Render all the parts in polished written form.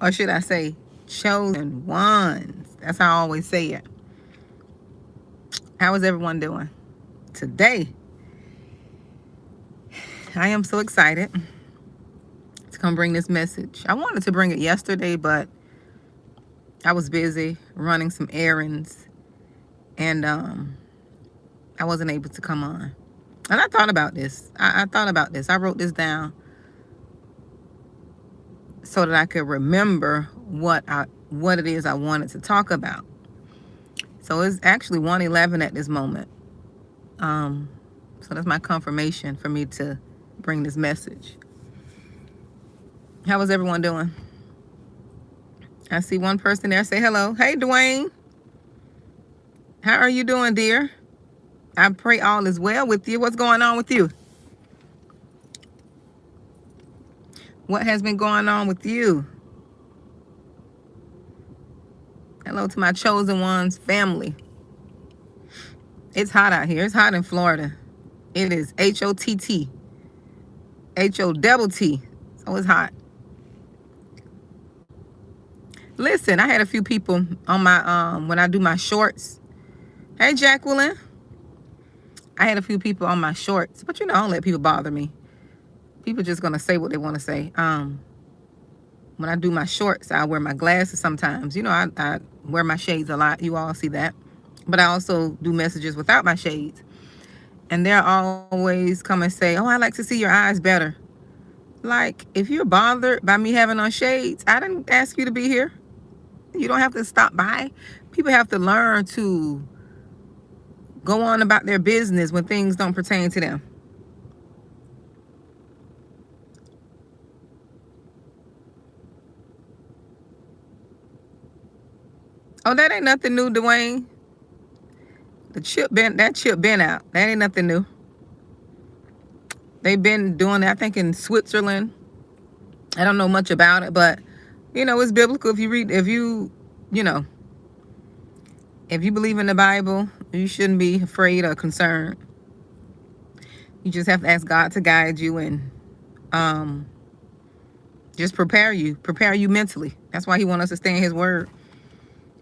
Or should I say chosen ones? That's how I always say it. How is everyone doing today? I am so excited to come bring this message. I wanted to bring it yesterday, but I was busy running some errands, and I wasn't able to come on. And I thought about this. I thought about this. I wrote this down so that I could remember what it is I wanted to talk about. So it's actually 1:11 at this moment. So that's my confirmation for me to bring this message. How is everyone doing? I see one person there. Say hello. Hey, Dwayne. How are you doing, dear? I pray all is well with you. What's going on with you? What has been going on with you? Hello to my chosen ones family. It's hot out here. It's hot in Florida. It is HOTT. HOTT. So it's hot. Listen, I had a few people on my when I do my shorts. Hey, Jacqueline. I had a few people on my shorts, but I don't let people bother me. People just gonna say what they want to say. When I do my shorts, I wear my glasses sometimes. I wear my shades a lot. You all see that. But I also do messages without my shades. And they're always come and say, oh, I like to see your eyes better. Like, if you're bothered by me having on shades, I didn't ask you to be here. You don't have to stop by. People have to learn to go on about their business when things don't pertain to them. Oh, that ain't nothing new, Dwayne. That chip been out. That ain't nothing new. They've been doing that, I think, in Switzerland. I don't know much about it, but it's biblical. If you believe in the Bible, you shouldn't be afraid or concerned. You just have to ask God to guide you and just prepare you mentally. That's why He wants us to stay in His Word.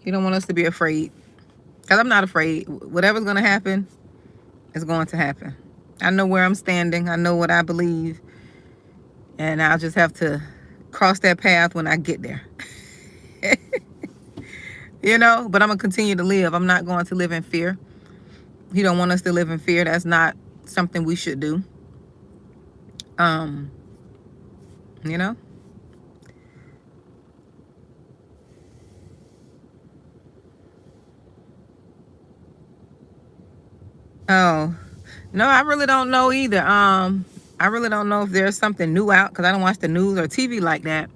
He don't want us to be afraid. Because I'm not afraid. Whatever's going to happen is going to happen. I know where I'm standing. I know what I believe. And I'll just have to cross that path when I get there. But I'm going to continue to live. I'm not going to live in fear. He don't want us to live in fear. That's not something we should do. You know? Oh, no, I really don't know either. I really don't know if there's something new out because I don't watch the news or TV like that.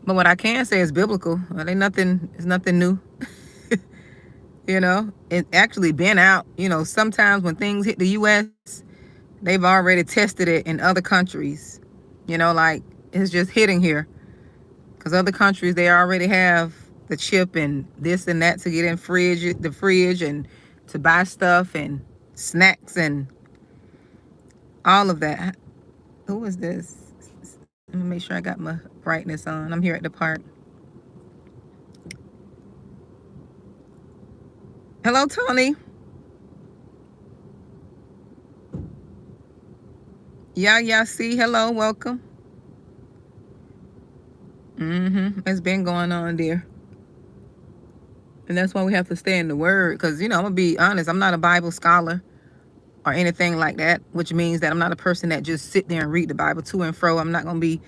But what I can say is biblical. It's nothing new. It's actually been out. Sometimes when things hit the U.S., they've already tested it in other countries. Like it's just hitting here. Because other countries, they already have the chip and this and that to get in the fridge and to buy stuff and snacks and all of that. Who is this? Let me make sure I got my brightness on. I'm here at the park. Hello, Tony. Yeah, see. Hello, welcome. It's been going on, dear. And that's why we have to stay in the Word. Because, I'm going to be honest. I'm not a Bible scholar or anything like that, which means that I'm not a person that just sit there and read the Bible to and fro. I'm not going to be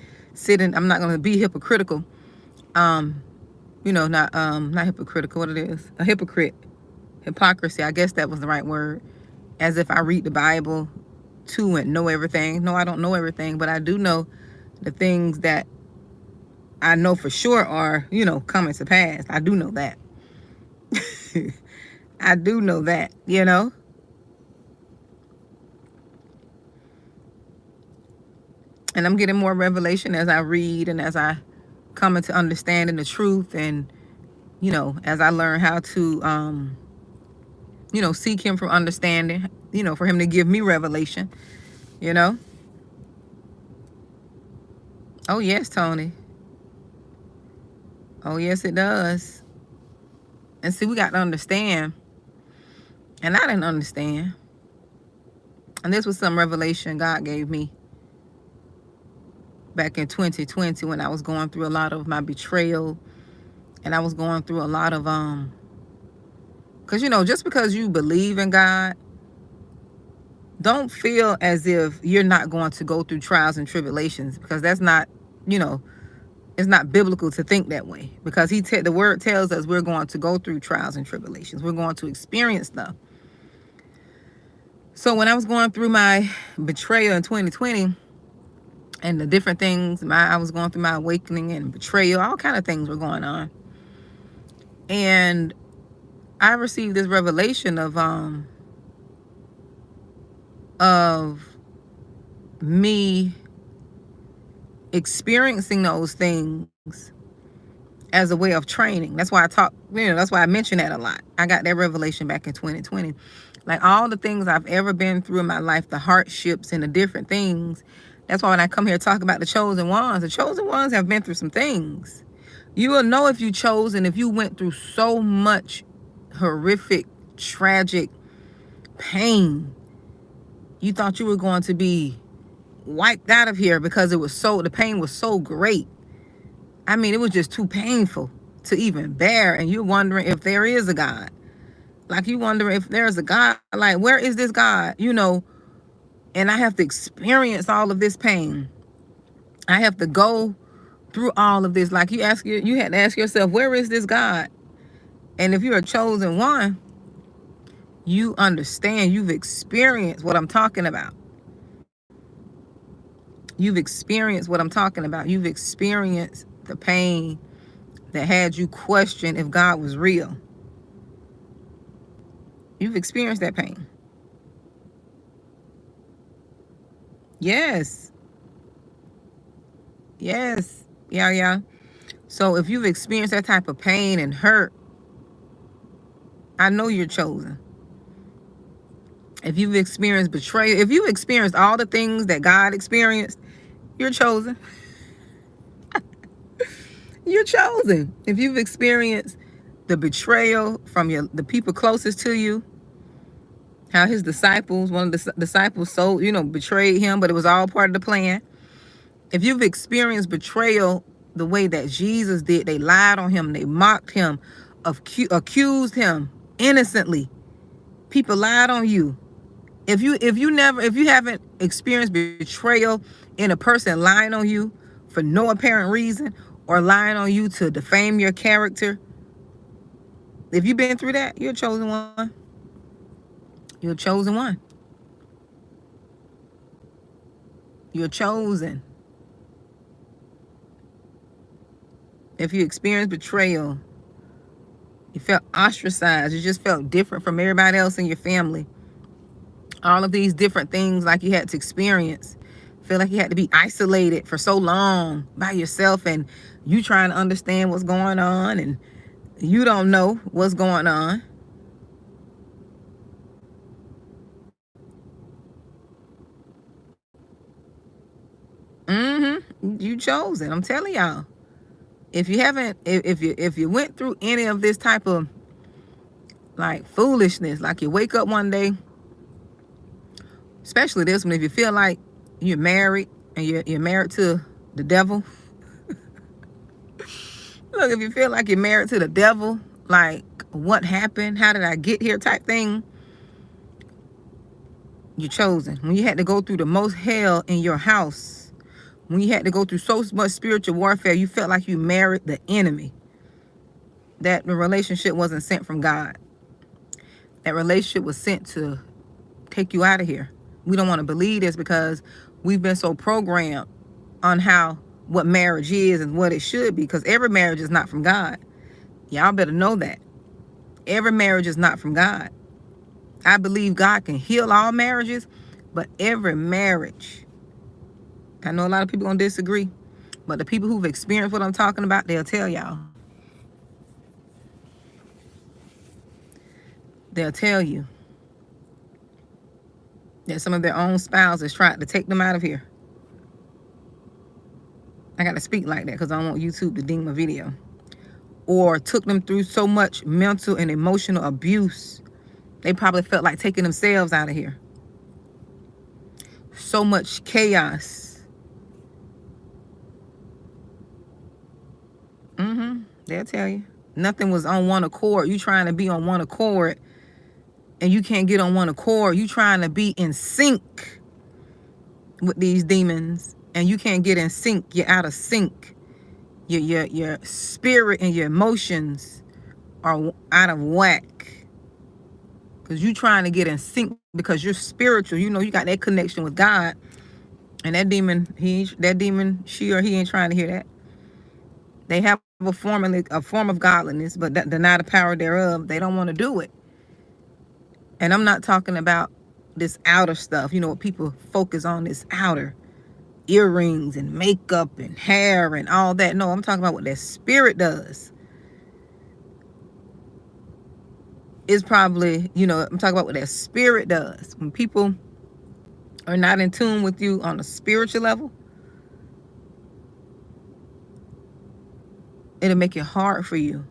I'm not going to be hypocritical. Not hypocritical. What it is? A hypocrite. Hypocrisy. I guess that was the right word. As if I read the Bible to and know everything. No, I don't know everything, but I do know the things that I know for sure are, coming to pass. I do know that. I do know that, And I'm getting more revelation as I read and as I come into understanding the truth and, as I learn how to, seek Him for understanding, for Him to give me revelation, Oh, yes, Tony. Oh, yes, it does. And see, we got to understand. And I didn't understand. And this was some revelation God gave me back in 2020 when I was going through a lot of my betrayal. And I was going through a lot of, because, just because you believe in God, don't feel as if you're not going to go through trials and tribulations, because that's not, it's not biblical to think that way, because the word tells us we're going to go through trials and tribulations. We're going to experience stuff. So when I was going through my betrayal in 2020 and the different things, I was going through my awakening and betrayal, all kind of things were going on. And I received this revelation of me experiencing those things as a way of training. That's why that's why I mention that a lot. I got that revelation back in 2020. Like all the things I've ever been through in my life, the hardships and the different things. That's why when I come here to talk about the chosen ones have been through some things. You will know if you chose and if you went through so much horrific, tragic pain. You thought you were going to be wiped out of here because the pain was so great. I mean, it was just too painful to even bear. And you're wondering if there is a God. Like, you wonder if there's a God. Like, where is this God? And I have to experience all of this pain. I have to go through all of this. Like, you had to ask yourself, where is this God? And if you're a chosen one, you understand. You've experienced what I'm talking about. You've experienced what I'm talking about. You've experienced the pain that had you question if God was real. You've experienced that pain. Yes. Yes. Yeah. So if you've experienced that type of pain and hurt, I know you're chosen. If you've experienced betrayal, if you've experienced all the things that God experienced, you're chosen. You're chosen. If you've experienced the betrayal from the people closest to you, how his disciples, one of the disciples betrayed him, but it was all part of the plan. If you've experienced betrayal the way that Jesus did, they lied on him, they mocked him, accused him innocently. People lied on you. If you haven't experienced betrayal in a person lying on you for no apparent reason or lying on you to defame your character, if you've been through that, you're a chosen one. You're a chosen one. You're chosen. If you experienced betrayal, you felt ostracized, you just felt different from everybody else in your family. All of these different things like you had to experience. Feel like you had to be isolated for so long by yourself, and you trying to understand what's going on and you don't know what's going on. You chosen. I'm telling y'all. If you haven't, if you went through any of this type of like foolishness, like you wake up one day, especially this one, if you feel like you're married and you're married to the devil. Look, if you feel like you're married to the devil, like what happened? How did I get here type thing? You're chosen. When you had to go through the most hell in your house, when you had to go through so much spiritual warfare, you felt like you married the enemy. That the relationship wasn't sent from God. That relationship was sent to take you out of here. We don't want to believe this because we've been so programmed on what marriage is and what it should be, because every marriage is not from God. Y'all better know that. Every marriage is not from God. I believe God can heal all marriages, but every marriage, I know a lot of people gonna disagree, but the people who've experienced what I'm talking about, they'll tell y'all. They'll tell you that some of their own spouses tried to take them out of here. I got to speak like that because I don't want YouTube to ding my video. or took them through so much mental and emotional abuse. They probably felt like taking themselves out of here. So much chaos. They'll tell you. Nothing was on one accord. You trying to be on one accord and you can't get on one accord. You trying to be in sync with these demons and you can't get in sync. You're out of sync. Your spirit and your emotions are out of whack. Because you trying to get in sync because you're spiritual. You know you got that connection with God. And that demon, she or he ain't trying to hear that. They have a form of godliness, but deny the power thereof. They don't want to do it. And I'm not talking about this outer stuff. You know what people focus on, this outer earrings and makeup and hair and all that. No, I'm talking about what their spirit does. It's probably, I'm talking about what their spirit does. When people are not in tune with you on a spiritual level, it'll make it hard for you.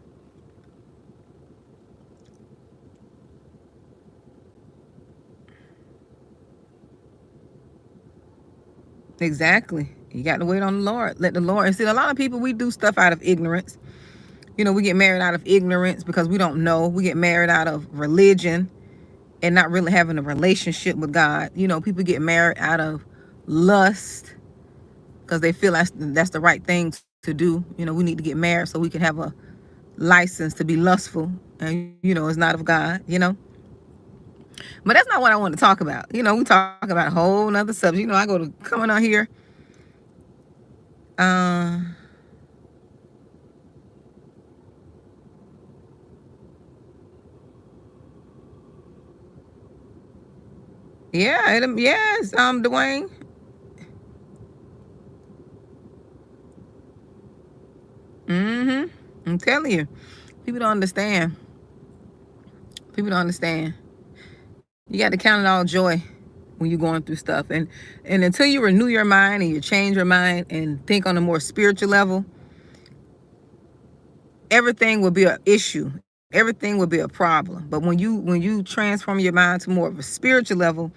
Exactly. You got to wait on the Lord. Let the Lord. And see, a lot of people, we do stuff out of ignorance. We get married out of ignorance because we don't know. We get married out of religion and not really having a relationship with God. People get married out of lust because they feel that's the right thing to do. We need to get married so we can have a license to be lustful. And, it's not of God, But that's not what I want to talk about. We talk about a whole nother subject. I go to coming on here. Yes, Dwayne. I'm telling you, people don't understand. People don't understand. You got to count it all joy when you're going through stuff. And until you renew your mind and you change your mind and think on a more spiritual level, everything will be an issue. Everything will be a problem. But when you transform your mind to more of a spiritual level,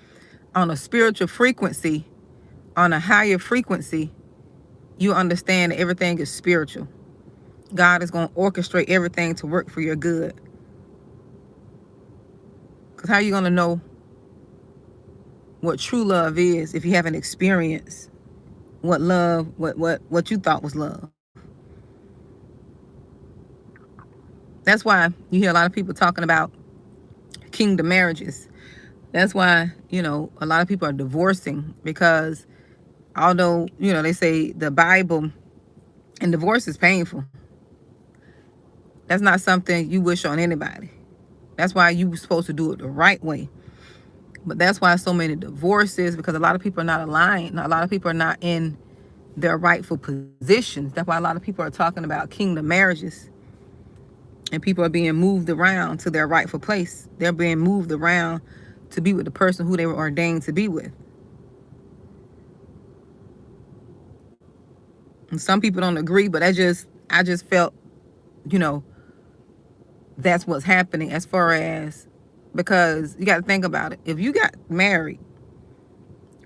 on a spiritual frequency, on a higher frequency, you understand that everything is spiritual. God is going to orchestrate everything to work for your good. Because how are you going to know what true love is if you haven't experienced what you thought was love? That's why you hear a lot of people talking about kingdom marriages. That's why, a lot of people are divorcing, because although, they say the Bible and divorce is painful, that's not something you wish on anybody. That's why you're supposed to do it the right way. But that's why so many divorces, because a lot of people are not aligned. A lot of people are not in their rightful positions. That's why a lot of people are talking about kingdom marriages. And people are being moved around to their rightful place. They're being moved around to be with the person who they were ordained to be with. And some people don't agree, but I just felt, that's what's happening, as far as, because you got to think about it. If you got married,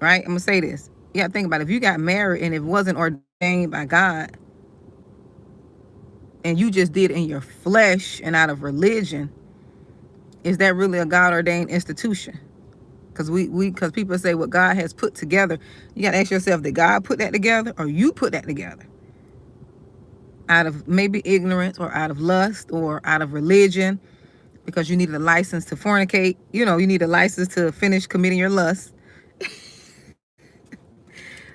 right? I'm going to say this. You got to think about it. If you got married and it wasn't ordained by God, and you just did it in your flesh and out of religion, is that really a God ordained institution? Because because people say what God has put together, you got to ask yourself, did God put that together or you put that together? Out of maybe ignorance or out of lust or out of religion, because you needed a license to fornicate. You need a license to finish committing your lust.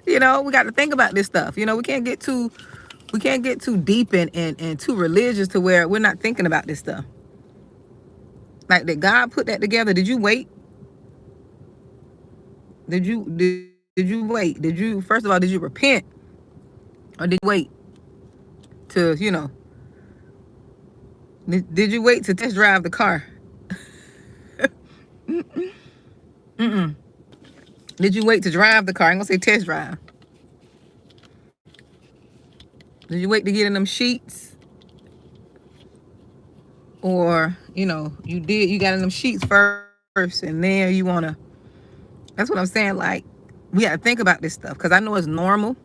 We got to think about this stuff. We can't get too deep and too religious to where we're not thinking about this stuff. Like, did God put that together? Did you wait? Did you wait? First of all, did you repent? Or did you wait to, did you wait to test drive the car? Did you wait to drive the car? I'm going to say test drive. Did you wait to get in them sheets? or you got in them sheets first, and then you want to. That's what I'm saying. Like, we got to think about this stuff, because I know it's normal,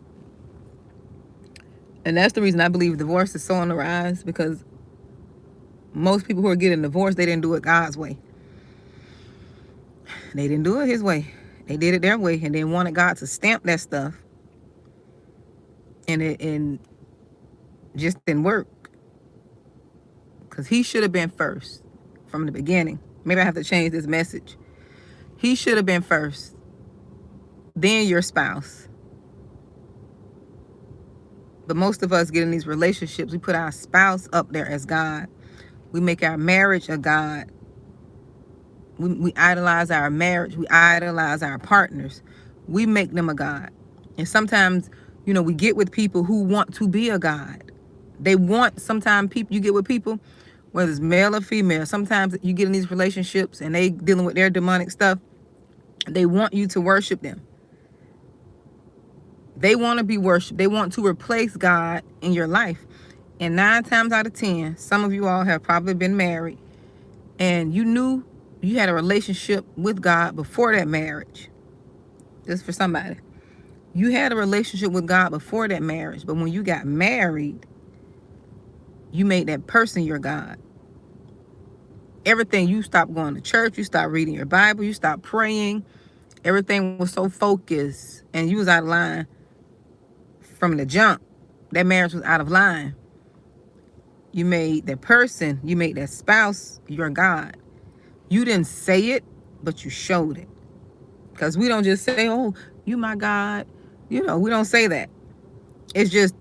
and that's the reason I believe divorce is so on the rise, because most people who are getting divorced, they didn't do it God's way. They didn't do it His way. They did it their way, and they wanted God to stamp that stuff, and just didn't work, because He should have been first from the beginning. Maybe I have to change this message. He should have been first, then your spouse. But most of us get in these relationships, we put our spouse up there as God. We make our marriage a God. We idolize our marriage. We idolize our partners. We make them a God. And sometimes, we get with people who want to be a God. Sometimes you get with people, whether it's male or female, sometimes you get in these relationships and they dealing with their demonic stuff. They want you to worship them. They want to be worshiped. They want to replace God in your life. And 9 times out of 10, some of you all have probably been married, and you knew you had a relationship with God before that marriage. Just for somebody. You had a relationship with God before that marriage, but when you got married, you made that person your God. Everything, you stopped going to church, you stopped reading your Bible, you stopped praying. Everything was so focused, and you was out of line from the jump. That marriage was out of line. You made that person, you made that spouse your God. You didn't say it, but you showed it. Because we don't just say, oh, you my God. We don't say that. It's just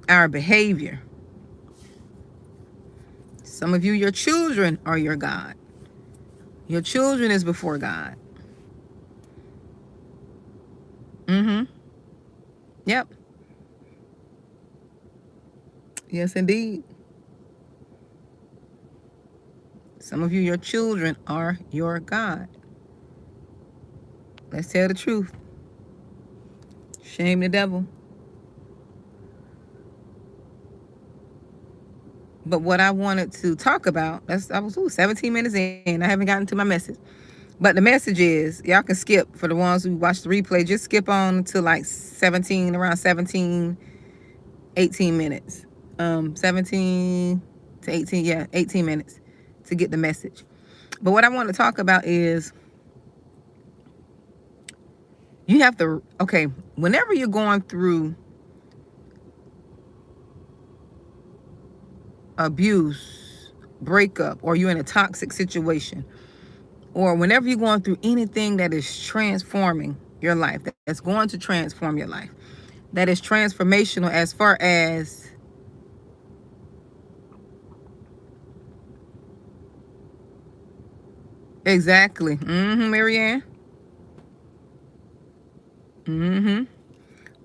our behavior. Some of you, your children are your God. Your children is before God. Yep. Yes, indeed. Some of you, your children are your God. Let's tell the truth. Shame the devil. But what I wanted to talk about, I was 17 minutes in. I haven't gotten to my message. But the message is, y'all can skip. For the ones who watch the replay, just skip on to like around 17, 18 minutes. 17 to 18, 18 minutes to get the message. But what I want to talk about is, you have to, whenever you're going through abuse, breakup, or you're in a toxic situation, or whenever you're going through anything that is transforming your life, that's going to transform your life, that is transformational as far as exactly. Marianne.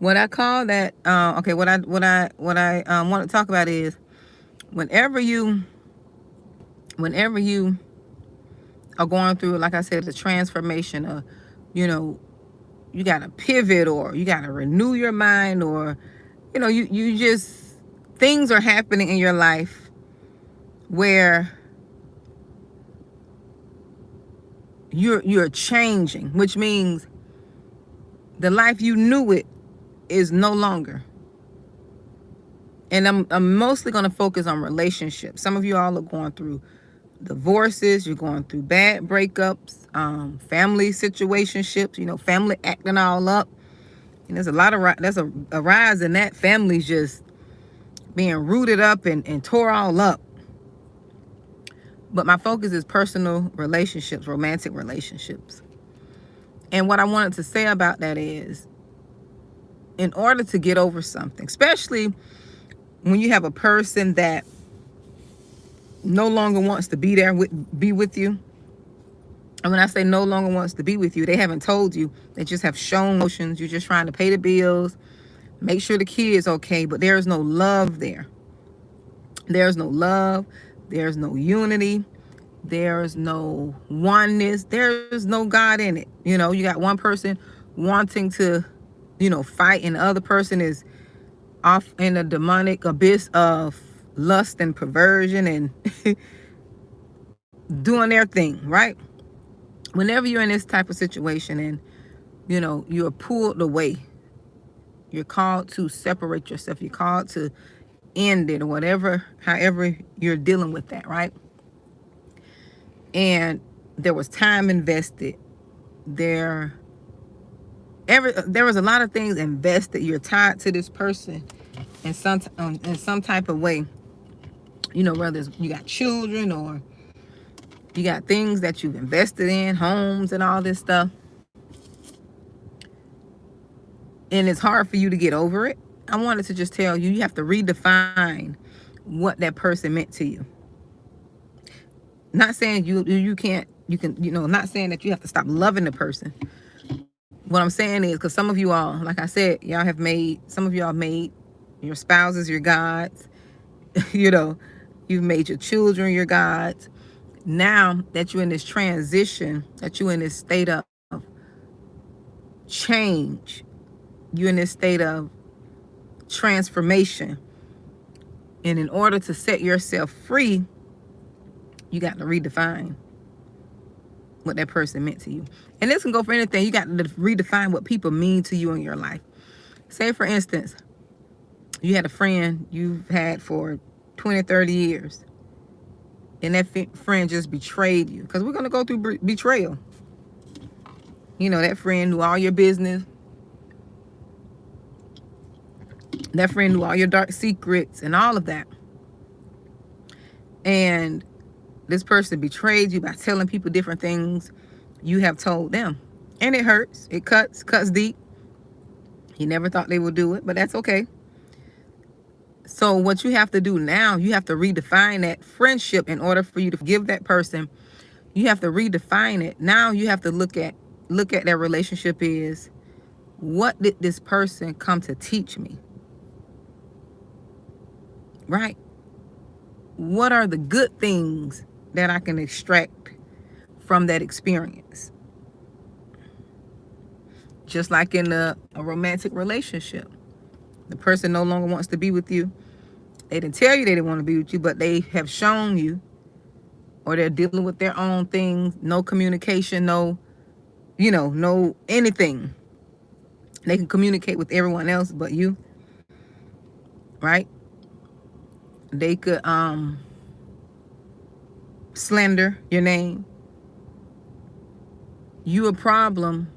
What I call that, what I want to talk about is, whenever you are going through, like I said, the transformation of, you got to pivot, or you got to renew your mind, or, you just, things are happening in your life where you're changing, which means the life you knew it is no longer. And I'm mostly going to focus on relationships. Some of you all are going through divorces, you're going through bad breakups, family situationships, family acting all up. And there's a lot of there's a rise in that, families just being rooted up and tore all up. But my focus is personal relationships, romantic relationships. And what I wanted to say about that is, in order to get over something, especially when you have a person that no longer wants to be with you. And when I say no longer wants to be with you, they haven't told you. They just have shown emotions. You're just trying to pay the bills, make sure the kid's okay, but there is no love there. There's no love. There's no unity. There's no oneness. There's no God in it. You got one person wanting to, fight, and the other person is off in a demonic abyss of lust and perversion and doing their thing, right? Whenever you're in this type of situation and, you're pulled away, you're called to separate yourself. You're called to end it or whatever, however you're dealing with that, right? And there was time invested. There was a lot of things invested. You're tied to this person in some type of way. Whether you got children or you got things that you've invested in, homes and all this stuff. And it's hard for you to get over it. I wanted to just tell you, you have to redefine what that person meant to you. Not saying you can't, not saying that you have to stop loving the person. What I'm saying is, because some of you all, like I said, some of y'all made your spouses your gods. You've made your children your gods. Now that you're in this transition, that you're in this state of change, you're in this state of transformation. And in order to set yourself free, you got to redefine what that person meant to you. And this can go for anything. You got to redefine what people mean to you in your life. Say, for instance, you had a friend you've had for 20, 30 years. And that friend just betrayed you. Because we're going to go through betrayal. That friend knew all your business. That friend knew all your dark secrets and all of that. And this person betrayed you by telling people different things you have told them. And it hurts. It cuts deep. You never thought they would do it, but that's okay. So what you have to do now, you have to redefine that friendship in order for you to forgive that person. You have to redefine it. Now you have to look at that relationship is, what did this person come to teach me? Right? What are the good things that I can extract from that experience? Just like in a romantic relationship. The person no longer wants to be with you. They didn't tell you they didn't want to be with you, but they have shown you, or they're dealing with their own things, no communication, no anything. They can communicate with everyone else but you, right? They could slander your name. You a problem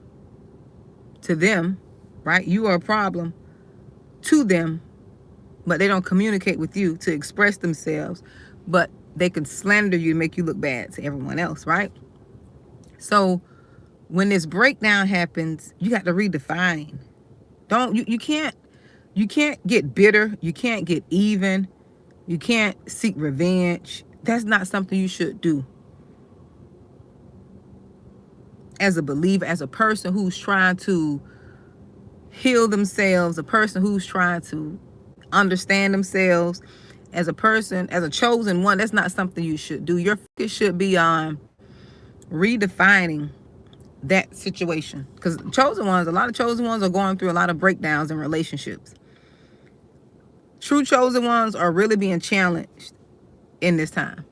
to them, right? You are a problem to them, but they don't communicate with you to express themselves, but they can slander you to make you look bad to everyone else, right? So when this breakdown happens, you got to redefine. You can't get bitter. You can't get even. You can't seek revenge. That's not something you should do. As a believer, as a person who's trying to heal themselves, a person who's trying to understand themselves, as a person, as a chosen one, that's not something you should do. Your focus should be on redefining that situation. Because a lot of chosen ones are going through a lot of breakdowns in relationships. True chosen ones are really being challenged in this time.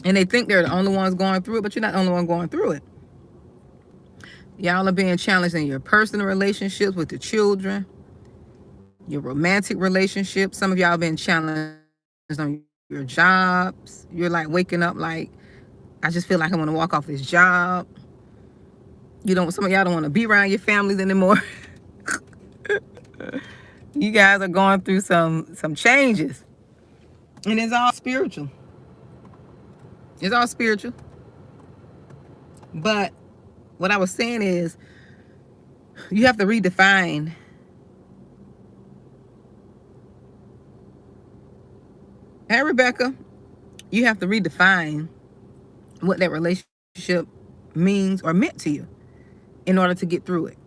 And they think they're the only ones going through it, but you're not the only one going through it. Y'all are being challenged in your personal relationships with the children, your romantic relationships. Some of y'all been challenged on your jobs. You're like waking up like, I just feel like I want to walk off this job. Some of y'all don't want to be around your families anymore. You guys are going through some changes. And it's all spiritual. It's all spiritual. But what I was saying is, you have to redefine. Hey, Rebecca, you have to redefine what that relationship means or meant to you in order to get through it.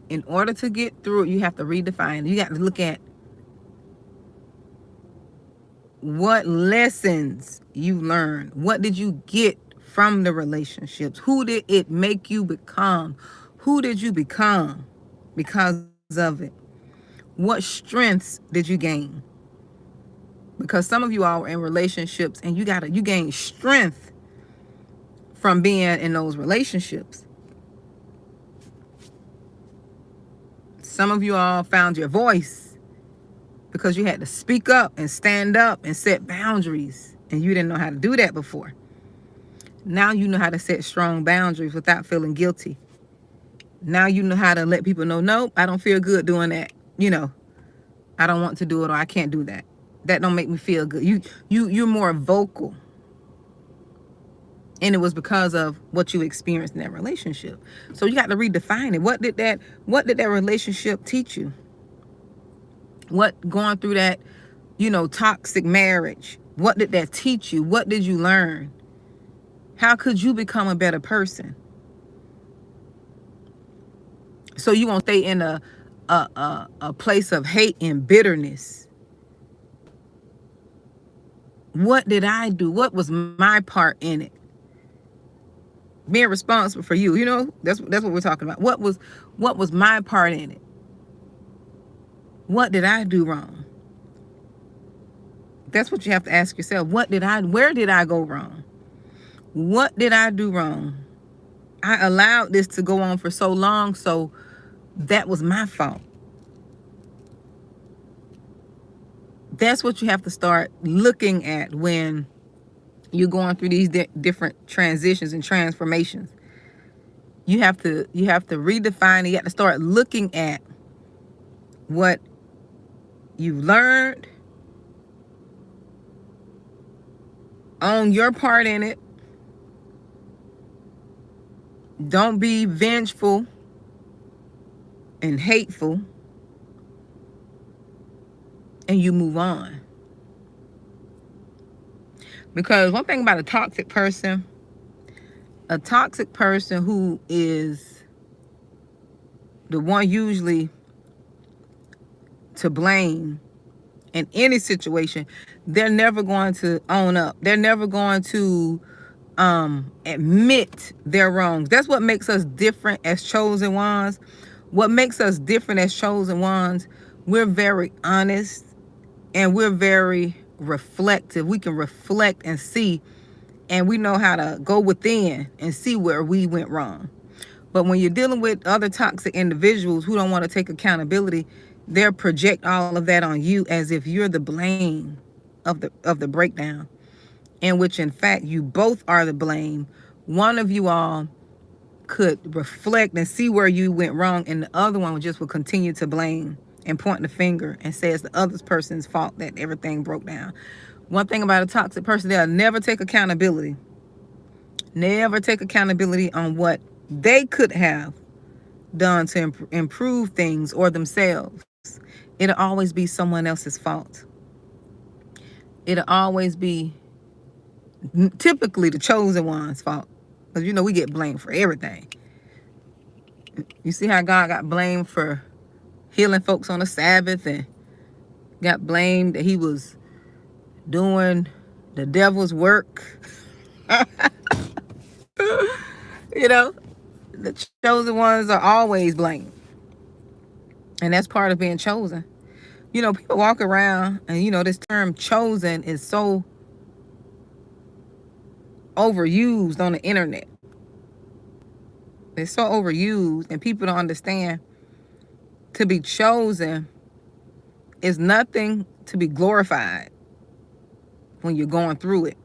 In order to get through it, you have to redefine. You got to look at what lessons you learned. What did you get from the relationships? Who did it make you become? Who did you become because of it? What strengths did you gain? Because some of you all are in relationships and you gain strength from being in those relationships. Some of you all found your voice because you had to speak up and stand up and set boundaries, and you didn't know how to do that before. Now you know how to set strong boundaries without feeling guilty. Now you know how to let people know, nope, I don't feel good doing that. I don't want to do it, or I can't do that. That don't make me feel good. You're more vocal. And it was because of what you experienced in that relationship. So you got to redefine it. What did that relationship teach you? What going through that, toxic marriage, what did that teach you? What did you learn? How could you become a better person? So you won't stay in a place of hate and bitterness. What did I do? What was my part in it? Being responsible for you, that's what we're talking about. What was my part in it? What did I do wrong? That's what you have to ask yourself. Where did I go wrong? What did I do wrong? I allowed this to go on for so long, so that was my fault. That's what you have to start looking at when you're going through these different transitions and transformations. You have to redefine it. You have to start looking at what you've learned, own your part in it. Don't be vengeful and hateful, and you move on. Because one thing about a toxic person who is the one usually to blame in any situation, they're never going to own up. They're never going to admit their wrongs. That's what makes us different as chosen ones. What makes us different as chosen ones, we're very honest and we're very reflective. We can reflect and see, and we know how to go within and see where we went wrong. But when you're dealing with other toxic individuals who don't want to take accountability, they'll project all of that on you as if you're the blame of the breakdown, in which in fact you both are the blame. One of you all could reflect and see where you went wrong, and the other one just will continue to blame and point the finger and say it's the other person's fault that everything broke down. One thing about a toxic person, they'll never take accountability. Never take accountability on what they could have done to improve things or themselves. It'll always be someone else's fault. It'll always be typically the chosen one's fault. Because we get blamed for everything. You see how God got blamed for healing folks on the Sabbath, and got blamed that he was doing the devil's work. The chosen ones are always blamed. And that's part of being chosen. People walk around and, this term chosen is so overused on the internet. It's so overused, and people don't understand. To be chosen is nothing to be glorified when you're going through it.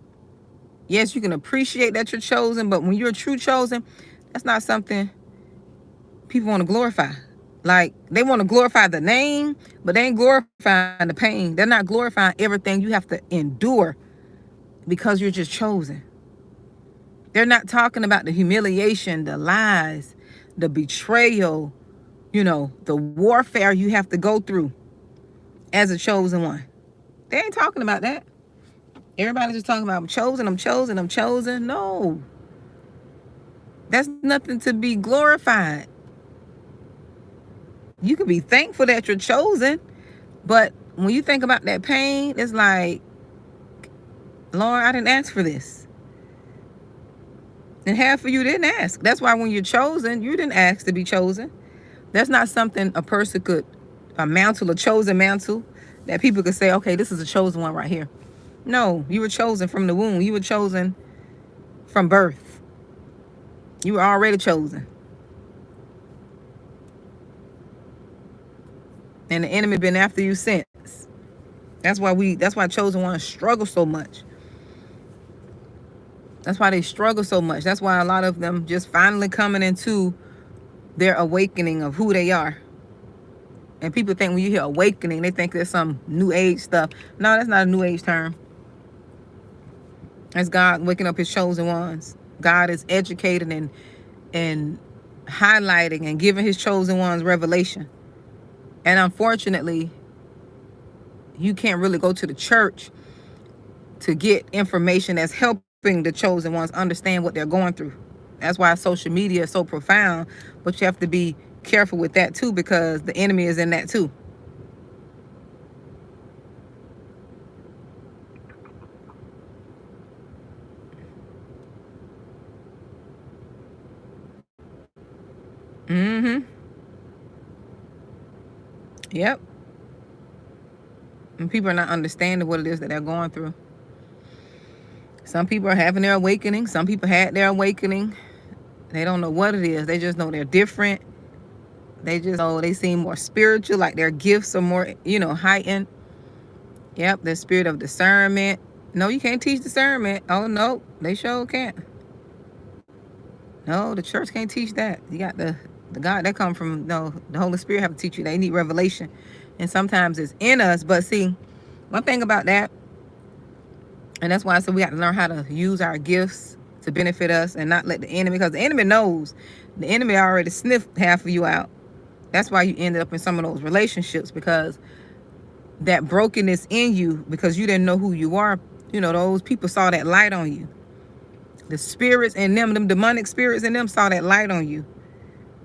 Yes, you can appreciate that you're chosen, but when you're true chosen, that's not something people want to glorify. Like, they want to glorify the name, but they ain't glorifying the pain. They're not glorifying everything you have to endure because you're just chosen. They're not talking about the humiliation, the lies, the betrayal, the warfare you have to go through as a chosen one. They ain't talking about that. Everybody's just talking about, I'm chosen. No. That's nothing to be glorified. You can be thankful that you're chosen, but when you think about that pain, it's like, Lord, I didn't ask for this. And half of you didn't ask. That's why when you're chosen, you didn't ask to be chosen. That's not something a person could, a chosen mantle. that people could say, okay, this is a chosen one right here. No, you were chosen from the womb. You were chosen from birth. You were already chosen. And the enemy been after you since. That's why chosen ones struggle so much. That's why they struggle so much. That's why a lot of them just finally coming into their awakening of who they are. And people think when you hear awakening, they think there's some new age stuff. No, that's not a new age term. That's God waking up his chosen ones. God is educating and highlighting and giving his chosen ones revelation. And unfortunately, you can't really go to the church to get information that's helping the chosen ones understand what they're going through. That's why social media is so profound, but you have to be careful with that too, because the enemy is in that too. Mm-hmm. Yep. And people are not understanding what it is that they're going through. Some people are having their awakening. Some people had their awakening. They don't know what it is. They just know they're different. They just know they seem more spiritual, like their gifts are more, heightened. Yep, the spirit of discernment. No, you can't teach discernment. Oh, no, they sure can't. No, the church can't teach that. You got the God that come from, no, the Holy Spirit have to teach you. They need revelation. And sometimes it's in us. But see, one thing about that, and that's why I said we got to learn how to use our gifts to benefit us and not let the enemy, because the enemy knows. The enemy already sniffed half of you out. That's why you ended up in some of those relationships, because that brokenness in you, because you didn't know who you are, those people saw that light on you. The spirits in them demonic spirits in them saw that light on you.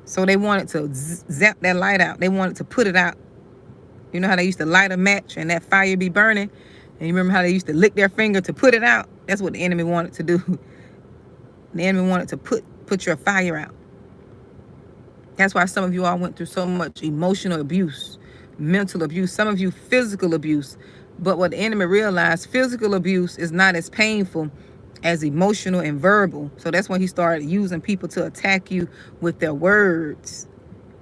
So they wanted to zap that light out. They wanted to put it out. You know how they used to light a match and that fire be burning? And you remember how they used to lick their finger to put it out? That's what the enemy wanted to do. The enemy wanted to put your fire out. That's why some of you all went through so much emotional abuse, mental abuse, some of you physical abuse. But what the enemy realized, physical abuse is not as painful as emotional and verbal. So that's when he started using people to attack you with their words.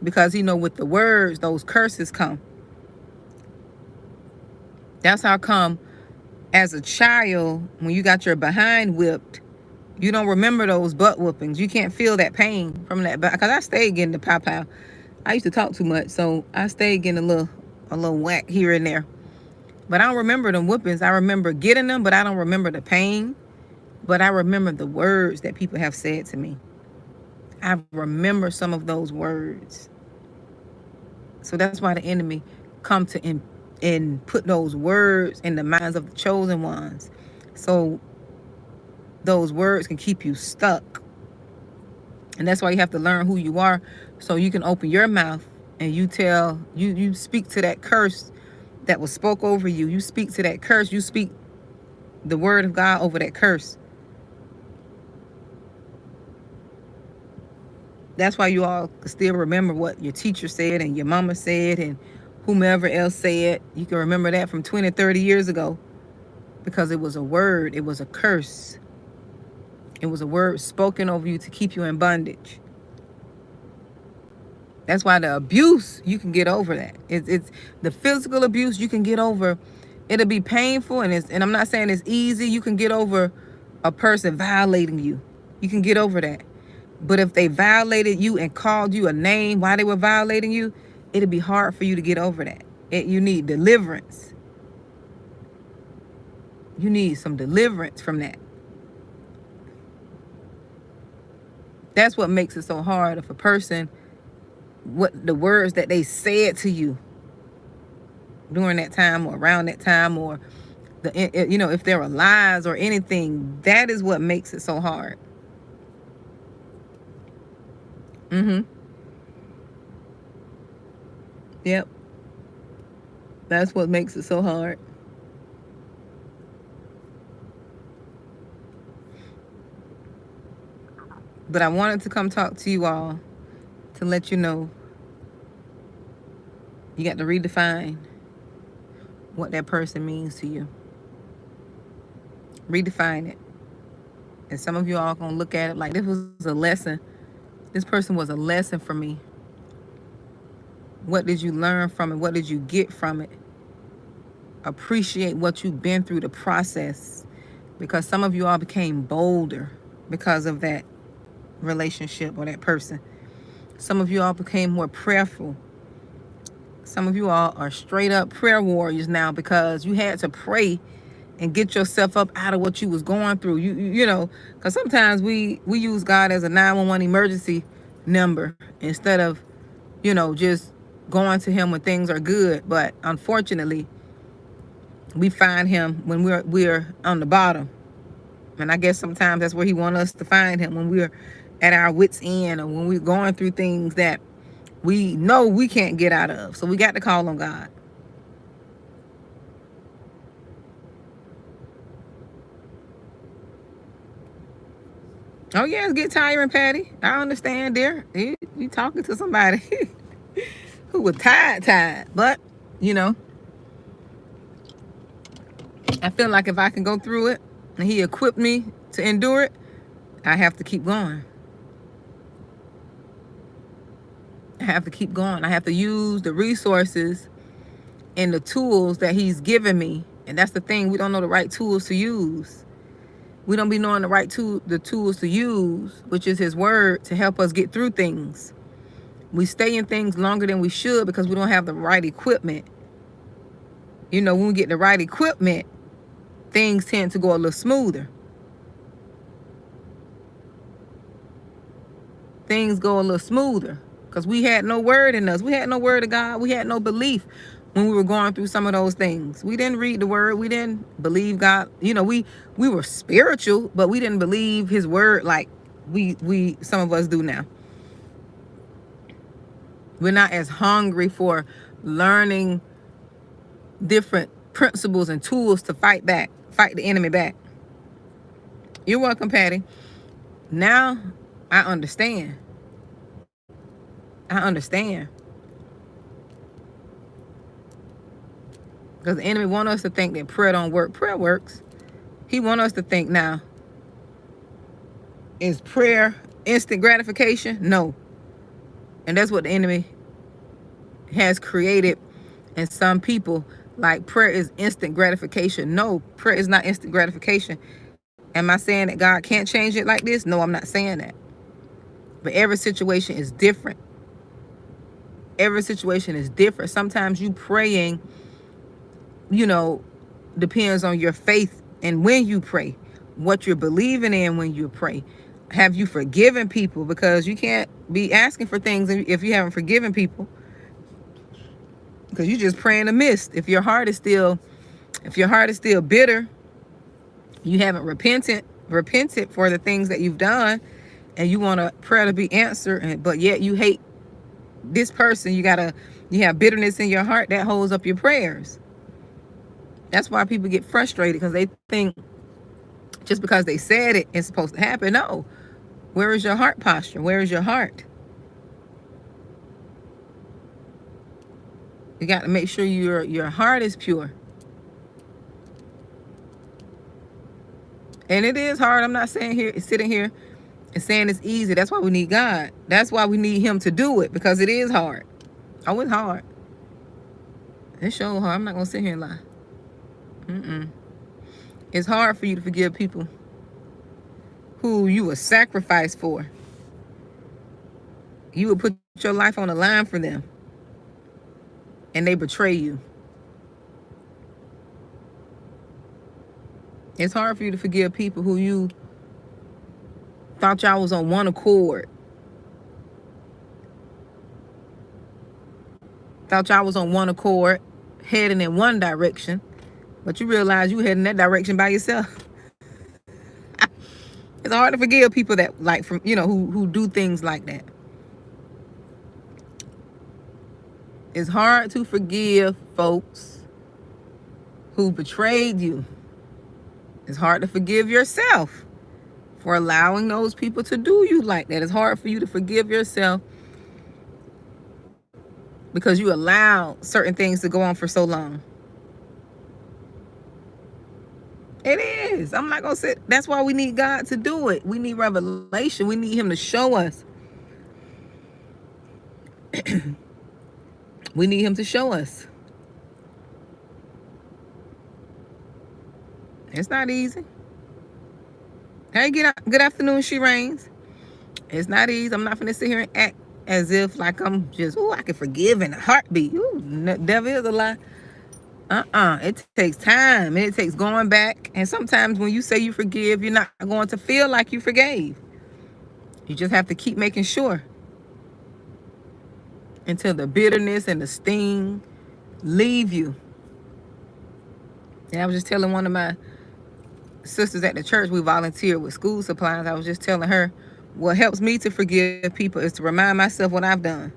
Because with the words, those curses come. That's how come as a child, when you got your behind whipped, you don't remember those butt whoopings. You can't feel that pain from that. Because I stayed getting the pow. I used to talk too much, so I stayed getting a little whack here and there. But I don't remember them whoopings. I remember getting them, but I don't remember the pain. But I remember the words that people have said to me. I remember some of those words. So that's why the enemy come to and put those words in the minds of the chosen ones. So those words can keep you stuck. And that's why you have to learn who you are, so you can open your mouth and you speak to that curse that was spoke over you. You speak to that curse. You speak the word of God over that curse. That's why you all still remember what your teacher said and your mama said and whomever else said. You can remember that from 20, 30 years ago, because it was a word. It was a curse. It was a word spoken over you to keep you in bondage. That's why the abuse, you can get over that. It's the physical abuse you can get over. It'll be painful, and I'm not saying it's easy. You can get over a person violating you. You can get over that. But if they violated you and called you a name while they were violating you, it'll be hard for you to get over that. You need deliverance. You need some deliverance from that. That's what makes it so hard. If a person, what the words that they said to you during that time or around that time, or if there are lies or anything, that is what makes it so hard. Yep. That's what makes it so hard. But I wanted to come talk to you all to let you know you got to redefine what that person means to you. Redefine it. And some of you all gonna look at it like this was a lesson. This person was a lesson for me. What did you learn from it? What did you get from it? Appreciate what you've been through, the process. Because some of you all became bolder because of that relationship or that person. Some of you all became more prayerful. Some of you all are straight up prayer warriors now because you had to pray and get yourself up out of what you was going through. You know, because sometimes we use God as a 911 emergency number instead of, you know, just going to him when things are good. But unfortunately, we find him when we're on the bottom. And I guess sometimes that's where he wants us to find him, when we're at our wits' end or when we're going through things that we know we can't get out of. So we got to call on God. Oh, yeah, it's get tiring, Patty. I understand, dear. You talking to somebody who was tired. But, you know, I feel like if I can go through it and he equipped me to endure it, I have to keep going. I have to keep going. I have to use the resources and the tools that he's given me. And that's the thing. We don't know the right tools to use. We don't be knowing the tools to use, which is his word, to help us get through things. We stay in things longer than we should because we don't have the right equipment. You know, when we get the right equipment, things tend to go a little smoother. Things go a little smoother because we had no word in us. We had no word of God. We had no belief when we were going through some of those things. We didn't read the word. We didn't believe God. You know, we were spiritual, but we didn't believe his word like we some of us do now. We're not as hungry for learning different principles and tools to fight the enemy back. You're welcome, Patty. Now I understand. Because the enemy wants us to think that prayer don't work. Prayer works. He wants us to think now, is prayer instant gratification? No. And that's what the enemy has created in some people. Like prayer is instant gratification. No, prayer is not instant gratification. Am I saying that God can't change it like this? No, I'm not saying that. But every situation is different. Sometimes you praying, you know, depends on your faith and when you pray, what you're believing in when you pray. Have you forgiven people? Because you can't be asking for things if you haven't forgiven people, because you just praying amiss. If your heart is still bitter, you haven't repented for the things that you've done, and you want a prayer to be answered, but yet you hate this person. You have bitterness in your heart that holds up your prayers. That's why people get frustrated, because they think just because they said it, it's supposed to happen. No. Where is your heart posture? Where is your heart? You got to make sure your heart is pure. And it is hard. I'm not sitting here and saying it's easy. That's why we need God. That's why we need him to do it, because it is hard. Oh, it's hard. It's so hard. I'm not going to sit here and lie. It's hard for you to forgive people who you would sacrifice for. You would put your life on the line for them, and they betray you. It's hard for you to forgive people who you thought y'all was on one accord. Heading in one direction, but you realize you heading that direction by yourself. It's hard to forgive people that who do things like that. It's hard to forgive folks who betrayed you. It's hard to forgive yourself for allowing those people to do you like that. It's hard for you to forgive yourself because you allowed certain things to go on for so long. It is. I'm not gonna sit. That's why we need God to do it. We need revelation. We need Him to show us. We need Him to show us. It's not easy. Hey, good afternoon, She Reigns. It's not easy. I'm not gonna sit here and act as if like I'm just, oh, I can forgive in a heartbeat. Ooh, devil is a lie. It takes time, and it takes going back. And sometimes when you say you forgive, you're not going to feel like you forgave. You just have to keep making sure until the bitterness and the sting leave you. And I was just telling one of my sisters at the church, we volunteer with school supplies. I was just telling her, what helps me to forgive people is to remind myself what I've done.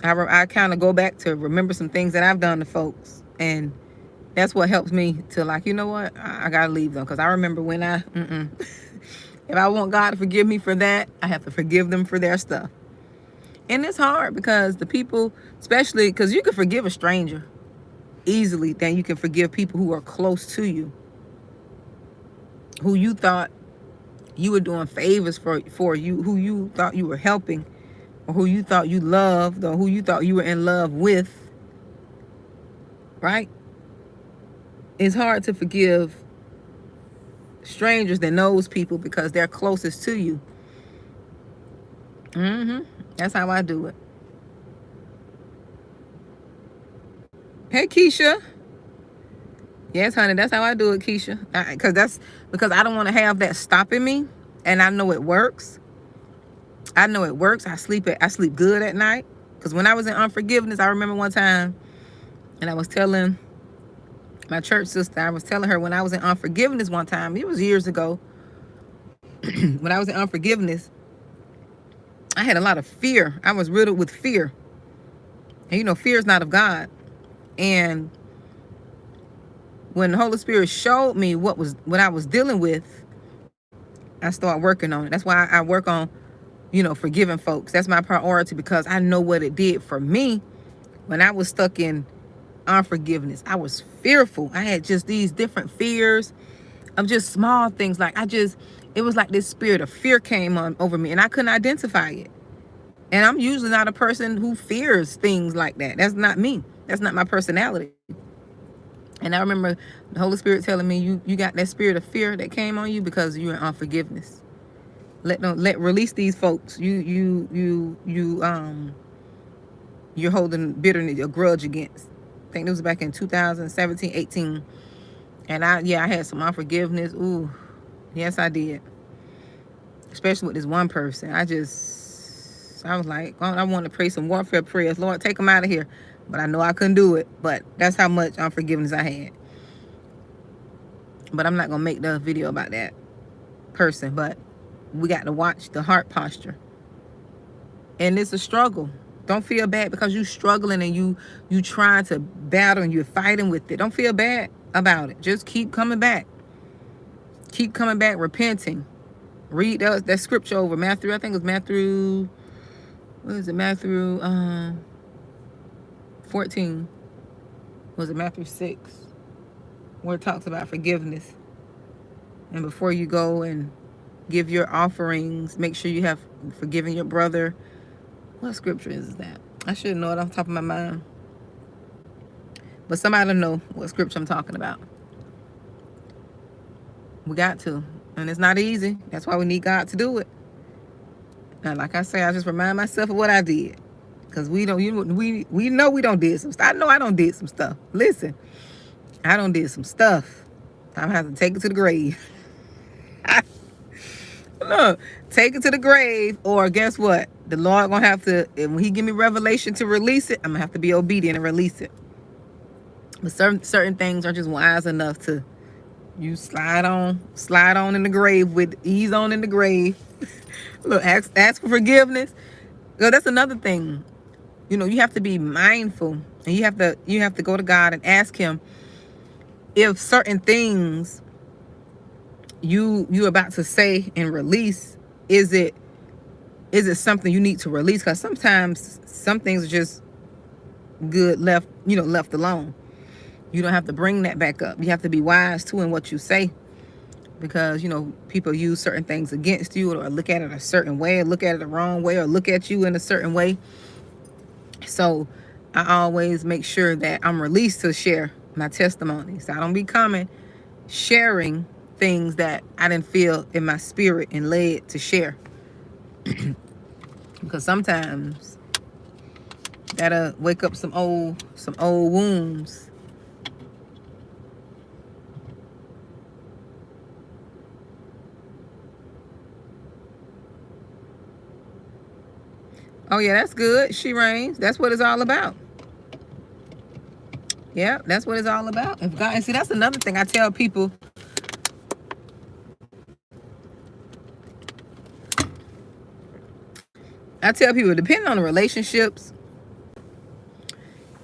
I kind of go back to remember some things that I've done to folks, and that's what helps me to, like, you know what, I gotta leave them, because I remember when if I want God to forgive me for that, I have to forgive them for their stuff. And it's hard because the people, especially because you can forgive a stranger easily than you can forgive people who are close to you, who you thought you were doing favors for you, who you thought you were helping, or who you thought you loved, or who you thought you were in love with, right? It's hard to forgive strangers than those people because they're closest to you. That's how I do it. Hey, Keisha. Yes, honey, that's how I do it, Keisha. Because I don't want to have that stopping me, and I know it works. I sleep good at night. Because when I was in unforgiveness, I remember one time, and I was telling my church sister, I was telling her when I was in unforgiveness one time, it was years ago. When I was in unforgiveness, I had a lot of fear. I was riddled with fear. And fear is not of God. And when the Holy Spirit showed me what I was dealing with, I started working on it. That's why I work on, forgiving folks. That's my priority, because I know what it did for me when I was stuck in unforgiveness. I was fearful. I had just these different fears of just small things. It was like this spirit of fear came over me, and I couldn't identify it. And I'm usually not a person who fears things like that. That's not me. That's not my personality. And I remember the Holy Spirit telling me, you got that spirit of fear that came on you because you're in unforgiveness. Release these folks. You're holding bitterness, a grudge against. I think it was back in 2017, 18. And I had some unforgiveness. Ooh, yes, I did. Especially with this one person. I was like, I want to pray some warfare prayers. Lord, take them out of here. But I know I couldn't do it. But that's how much unforgiveness I had. But I'm not going to make the video about that person. But we got to watch the heart posture. And it's a struggle. Don't feel bad because you're struggling and you trying to battle and you're fighting with it. Don't feel bad about it. Just keep coming back. Keep coming back, repenting. Read that scripture over. Matthew, I think it was Matthew, what is it? Matthew 14. Was it Matthew 6? Where it talks about forgiveness. And before you go and give your offerings, make sure you have forgiven your brother. What scripture is that? I should know it off the top of my mind. But somebody will know what scripture I'm talking about. We got to. And it's not easy. That's why we need God to do it. And like I say, I just remind myself of what I did. Because we know we don't did some stuff. I know I don't did some stuff. Listen, I don't did some stuff. I'm gonna have to take it to the grave. Look, take it to the grave, or guess what? The Lord gonna have to, when He give me revelation to release it, I'm gonna have to be obedient and release it. But certain things are just wise enough to you slide on in the grave with ease on in the grave. Look, ask for forgiveness. That's another thing. You have to be mindful, and you have to go to God and ask Him if certain things you're about to say and release, is it something you need to release? Because sometimes some things are just good left alone. You don't have to bring that back up. You have to be wise too in what you say, because people use certain things against you, or look at it a certain way, or look at it the wrong way, or look at you in a certain way. So I always make sure that I'm released to share my testimony. So I don't be coming sharing things that I didn't feel in my spirit and led to share. Because sometimes that'll wake up some old wounds. Oh yeah, that's good. She reigns. That's what it's all about. Yeah, that's what it's all about. If God, and see, that's another thing I tell people. Depending on the relationships,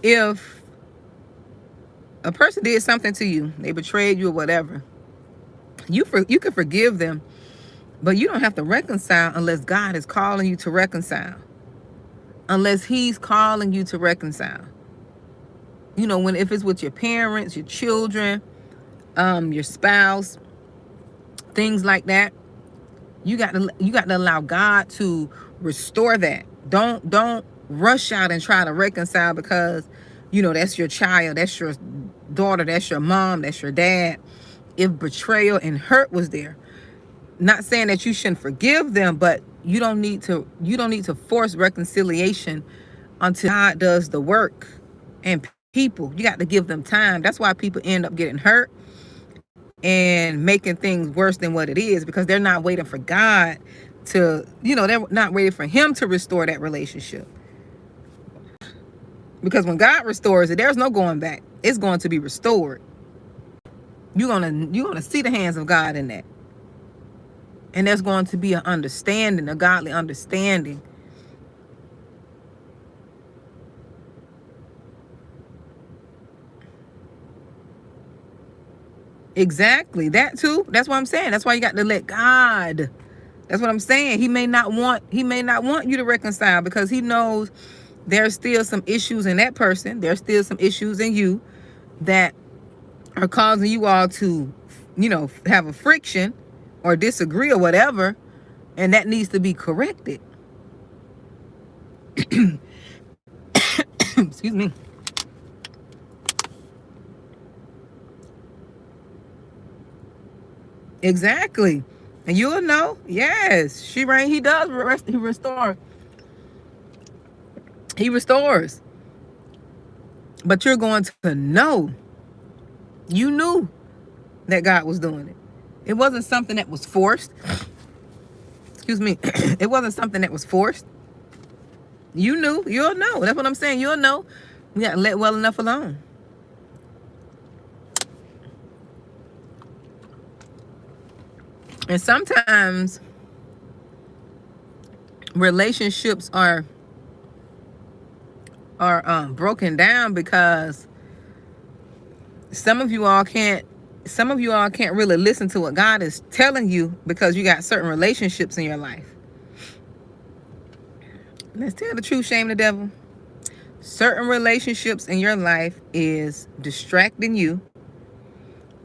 if a person did something to you, they betrayed you or whatever, you can forgive them, but you don't have to reconcile unless God is calling you to reconcile. Unless He's calling you to reconcile. If it's with your parents, your children, your spouse, things like that, you got to allow God to restore that. Don't rush out and try to reconcile because that's your child, that's your daughter, that's your mom, that's your dad. If betrayal and hurt was there, not saying that you shouldn't forgive them, but you don't need to force reconciliation until God does the work. And people, you got to give them time. That's why people end up getting hurt and making things worse than what it is, because they're not waiting for God to, they're not waiting for Him to restore that relationship. Because when God restores it, there's no going back. It's going to be restored. You're gonna see the hands of God in that. And there's going to be an understanding, a godly understanding. Exactly. That too. That's what I'm saying. That's why you got to let God. That's what I'm saying. He may not want you to reconcile, because He knows there's still some issues in that person. There's still some issues in you that are causing you all to, have a friction or disagree or whatever, and that needs to be corrected. Excuse me. Exactly. And you'll know. Yes, he does restore. He restores. But you're going to know. You knew that God was doing it. It wasn't something that was forced. Excuse me. It wasn't something that was forced. You knew. You'll know. That's what I'm saying. You'll know. You got to let well enough alone. And sometimes relationships are broken down because some of you all can't really listen to what God is telling you, because you got certain relationships in your life. Let's tell the truth, shame the devil. Certain relationships in your life is distracting you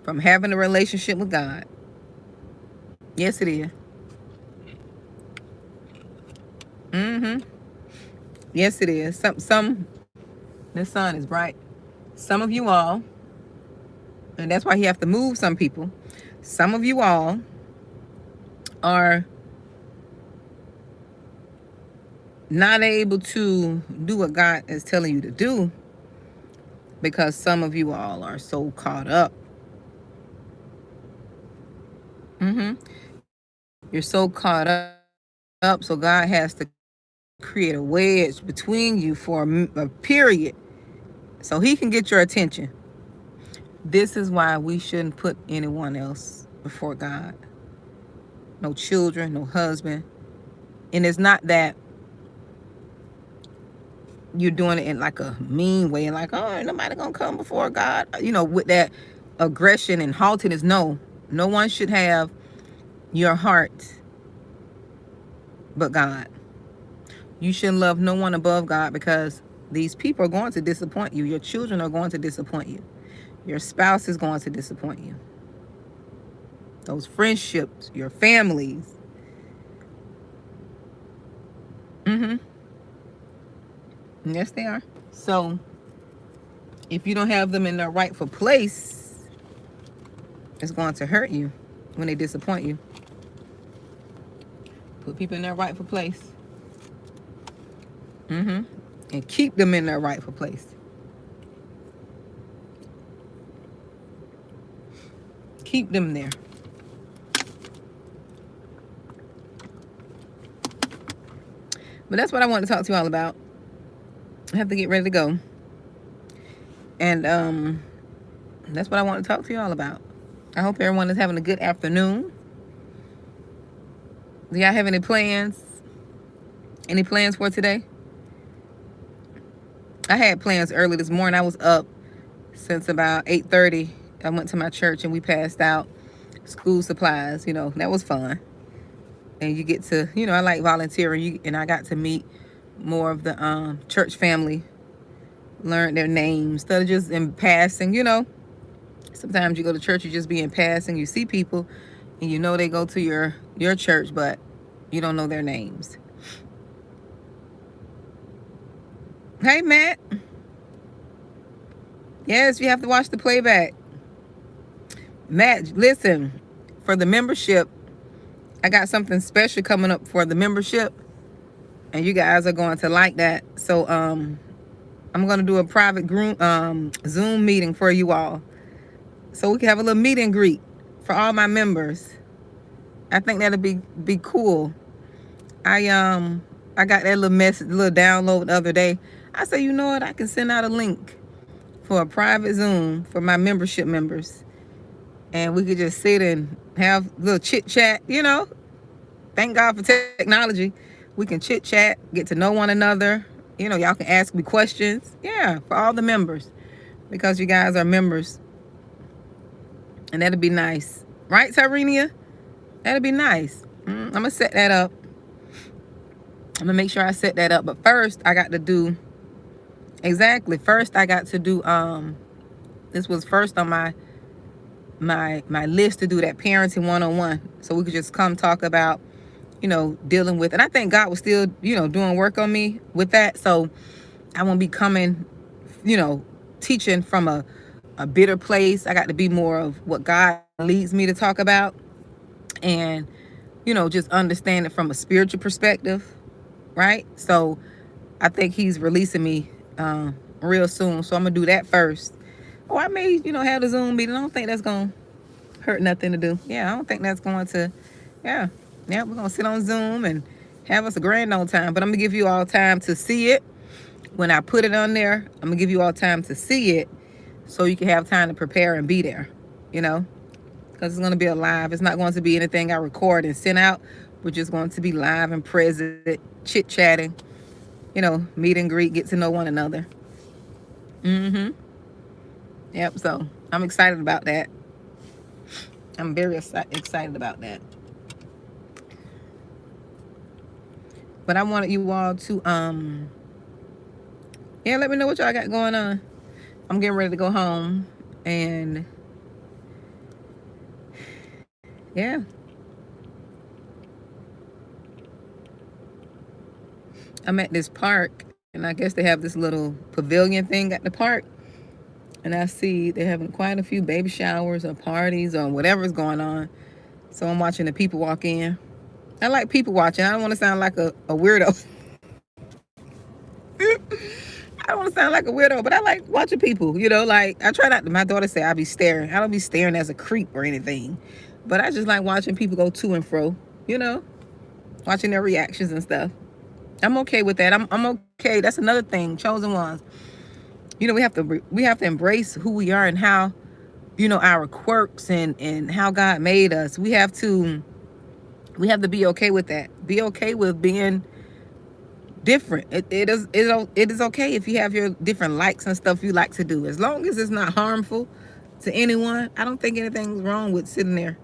from having a relationship with God. Yes, it is. Yes, it is. The sun is bright. Some of you all, and that's why you have to move some people. Some of you all are not able to do what God is telling you to do, because some of you all are so caught up. You're so caught up, so God has to create a wedge between you for a period so He can get your attention. This is why we shouldn't put anyone else before God. No children, no husband. And it's not that you're doing it in like a mean way, like, oh, ain't nobody gonna come before God, with that aggression and haughtiness. No one should have your heart but God. You shouldn't love no one above God, because these people are going to disappoint you. Your children are going to disappoint you. Your spouse is going to disappoint you. Those friendships, your families. Mm-hmm. Yes, they are. So if you don't have them in their rightful place, it's going to hurt you when they disappoint you. Put people in their rightful place. Mm-hmm. And keep them in their rightful place. Keep them there. But that's what I want to talk to you all about. I have to get ready to go. And that's what I want to talk to you all about. I hope everyone is having a good afternoon. Do y'all have any plans? Any plans for today? I had plans early this morning. I was up since about 8:30. I went to my church and we passed out school supplies. You know, that was fun. And you get to, you know, I like volunteering. And I got to meet more of the church family, learn their names instead of just in passing. You know, sometimes you go to church, you just be in passing. You see people, and you know they go to your church, but you don't know their names. Hey, Matt. Yes, you have to watch the playback. Matt, listen, for the membership, I got something special coming up for the membership, and you guys are going to like that. So I'm going to do a private group Zoom meeting for you all, so we can have a little meet and greet for all my members. I think that'll be cool. I got that little message, little download the other day. I said, you know what? I can send out a link for a private Zoom for my membership members, and we could just sit and have a little chit chat. You know, thank God for technology. We can chit chat, get to know one another. You know, y'all can ask me questions. Yeah, for all the members, because you guys are members, and that'll be nice, right, Tyrenia? That'll be nice. I'm gonna set that up. I'm gonna make sure I set that up. But first, I got to do First, I got to do. This was first on my list to do that parenting 101, so we could just come talk about, you know, dealing with. And I think God was still, you know, doing work on me with that. So I won't be coming, you know, teaching from a bitter place. I got to be more of what God leads me to talk about, and, you know, just understand it from a spiritual perspective, right? So I think He's releasing me real soon. So I'm gonna do that first. Oh, I may, you know, have the Zoom meeting. I don't think that's gonna hurt nothing to do. Yeah, I don't think that's going to. Yeah, we're gonna sit on Zoom and have us a grand old time. But I'm gonna give you all time to see it when I put it on there. I'm gonna give you all time to see it, so you can have time to prepare and be there. You know, because it's gonna be a live. It's not going to be anything I record and send out. We're just going to be live and present, chit chatting. You know, meet and greet, get to know one another. Yep. So I'm excited about that. I'm very excited about that. But I wanted you all to let me know what y'all got going on. I'm getting ready to go home, and yeah. I'm at this park, and I guess they have this little pavilion thing at the park. And I see they're having quite a few baby showers or parties or whatever's going on. So I'm watching the people walk in. I like people watching. I don't want to sound like a weirdo. I don't want to sound like a weirdo, but I like watching people. You know, like, I try not to. My daughter say I be staring. I don't be staring as a creep or anything. But I just like watching people go to and fro. You know, watching their reactions and stuff. I'm okay with that. I'm okay. That's another thing. Chosen ones. You know, we have to embrace who we are and how, you know, our quirks and how God made us. We have to be okay with that. Be okay with being different. It is okay if you have your different likes and stuff you like to do, as long as it's not harmful to anyone. I don't think anything's wrong with sitting there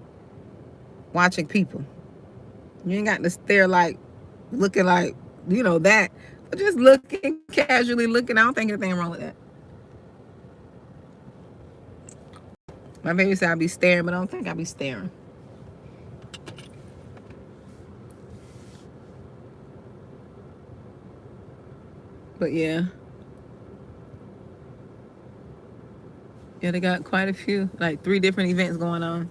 watching people. You ain't got to stare like, looking like, you know, that, but just looking, casually looking. I don't think anything wrong with that. My baby said I'll be staring, but I don't think I'll be staring. But yeah. Yeah, they got quite a few, like 3 different events going on.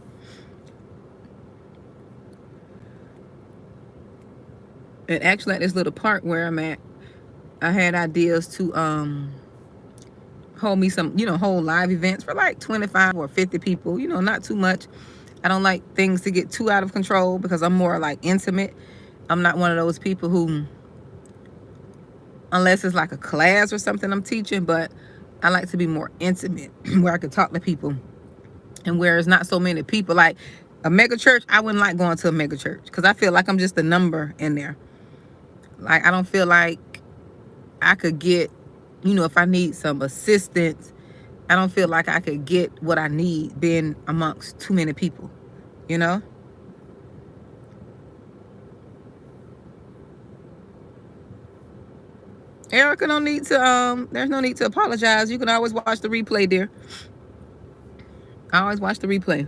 And actually at this little park where I'm at, I had ideas to hold me some, hold live events for like 25 or 50 people, not too much. I don't like things to get too out of control because I'm more like intimate. I'm not one of those people who, unless it's like a class or something I'm teaching, but I like to be more intimate where I can talk to people and where it's not so many people. Like a mega church, I wouldn't like going to a mega church because I feel like I'm just a number in there. Like I don't feel like I could get, if I need some assistance, I don't feel like I could get what I need being amongst too many people, you know? Erica don't need to, there's no need to apologize. You can always watch the replay, dear. I always watch the replay.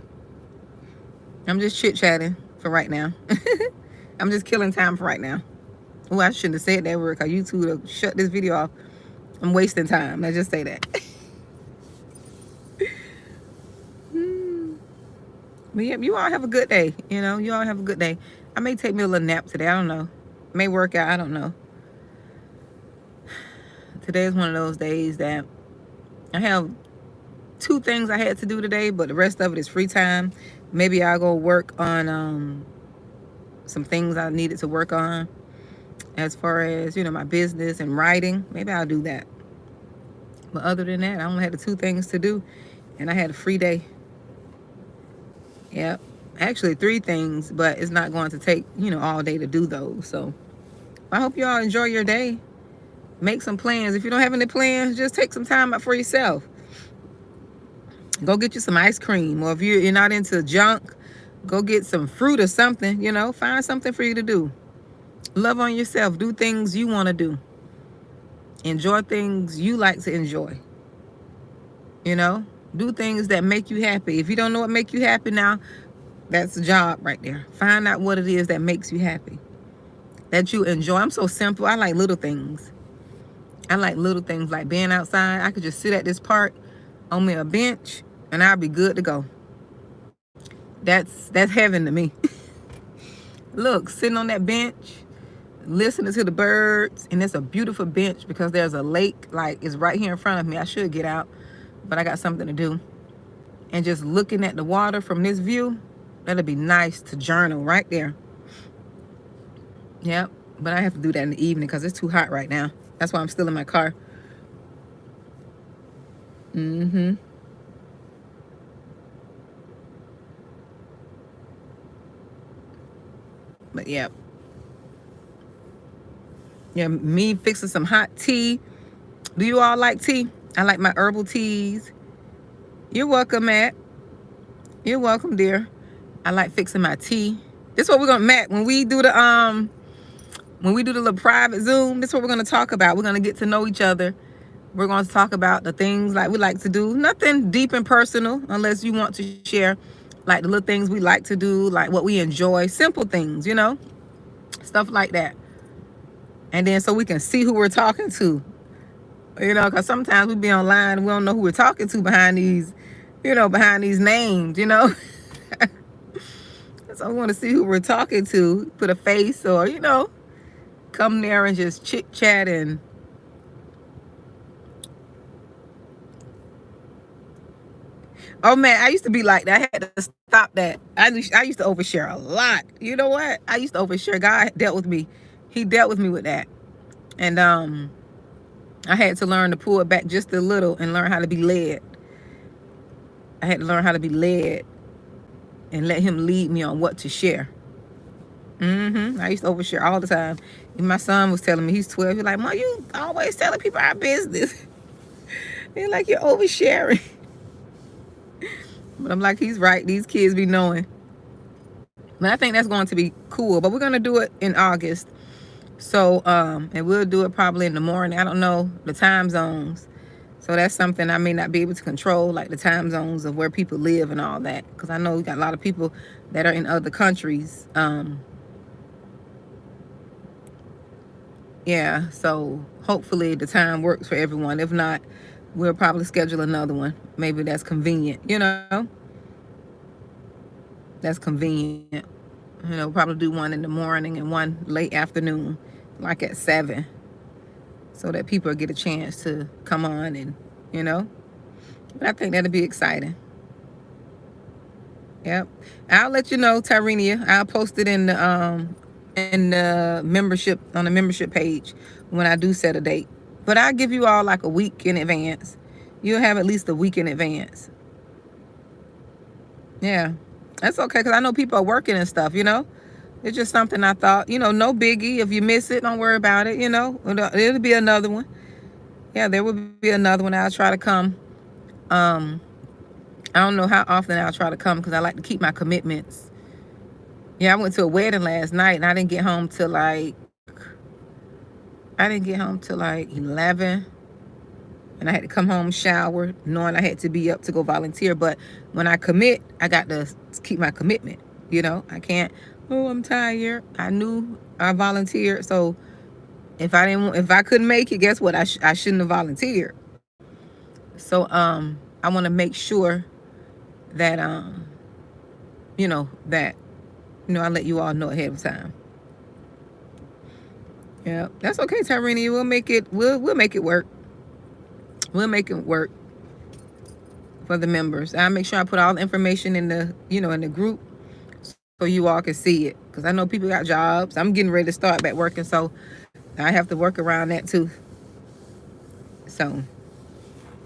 I'm just chit-chatting for right now. I'm just killing time for right now. Oh, I shouldn't have said that word because YouTube will shut this video off. I'm wasting time. Let's just say that. But yeah, you all have a good day. You all have a good day. I may take me a little nap today. I don't know. May work out. I don't know. Today is one of those days that I have 2 things I had to do today, but the rest of it is free time. Maybe I'll go work on some things I needed to work on as far as, my business and writing. Maybe I'll do that. But other than that, I only had the 2 things to do, and I had a free day. Yep. Actually 3 things, but it's not going to take, all day to do those. So I hope you all enjoy your day. Make some plans. If you don't have any plans, just take some time out for yourself. Go get you some ice cream. Or if you're not into junk, go get some fruit or something, Find something for you to do. Love on yourself. Do things you want to do. Enjoy things you like to enjoy. Do things that make you happy. If you don't know what make you happy now, that's a job right there. Find out what it is that makes you happy, that you enjoy. I'm so simple. I like little things. I like little things like being outside. I could just sit at this park on me a bench and I'll be good to go. That's heaven to me. Look, sitting on that bench, listening to the birds, and it's a beautiful bench because there's a lake, like it's right here in front of me. I should get out, but I got something to do. And just looking at the water from this view, that'll be nice to journal right there. Yep, but I have to do that in the evening because it's too hot right now. That's why I'm still in my car. But yeah. Yeah, me fixing some hot tea. Do you all like tea? I like my herbal teas. You're welcome, Matt. You're welcome, dear. I like fixing my tea. This is what we're gonna, Matt, when we do the little private Zoom, this is what we're gonna talk about. We're gonna get to know each other. We're gonna talk about the things like we like to do. Nothing deep and personal unless you want to share like the little things we like to do, like what we enjoy, simple things, stuff like that. And then so we can see who we're talking to, because sometimes we be online and we don't know who we're talking to behind these, behind these names, So we want to see who we're talking to, put a face or, come there and just chit chat and oh man, I used to be like that. I had to stop that. I used to overshare a lot. You know what? I used to overshare. God dealt with me. He dealt with me with that. And I had to learn to pull it back just a little and learn how to be led. I had to learn how to be led and let him lead me on what to share. I used to overshare all the time. And my son was telling me, he's 12. He's like, Mom, you always telling people our business. They're like, you're oversharing. But I'm like, he's right. These kids be knowing. But I think that's going to be cool. But we're going to do it in August. So, and we'll do it probably in the morning. I don't know the time zones. So that's something I may not be able to control, like the time zones of where people live and all that. Because I know we got a lot of people that are in other countries. Yeah, so hopefully the time works for everyone. If not, we'll probably schedule another one. Maybe that's convenient, that's convenient. Probably do one in the morning and one late afternoon, like at 7, so that people get a chance to come on and, you know. But I think that'll be exciting. Yep. I'll let you know, Tyrinia. I'll post it in the membership, on the membership page, when I do set a date. But I'll give you all like a week in advance. You'll have at least a week in advance. Yeah. That's okay, because I know people are working and stuff, It's just something I thought, no biggie. If you miss it, don't worry about it, It'll be another one. Yeah, there will be another one. I'll try to come. I don't know how often I'll try to come, because I like to keep my commitments. Yeah, I went to a wedding last night, and I didn't get home till like 11. And I had to come home, shower, knowing I had to be up to go volunteer. But when I commit, I got to keep my commitment. I can't, I'm tired. I knew I volunteered. So if I couldn't make it, guess what? I shouldn't have volunteered. So I want to make sure that I let you all know ahead of time. Yeah, that's okay, Tyrini. We'll make it. We'll make it work. We'll make it work for the members. I'll make sure I put all the information in the in the group, so you all can see it. Because I know people got jobs. I'm getting ready to start back working, so I have to work around that too. So,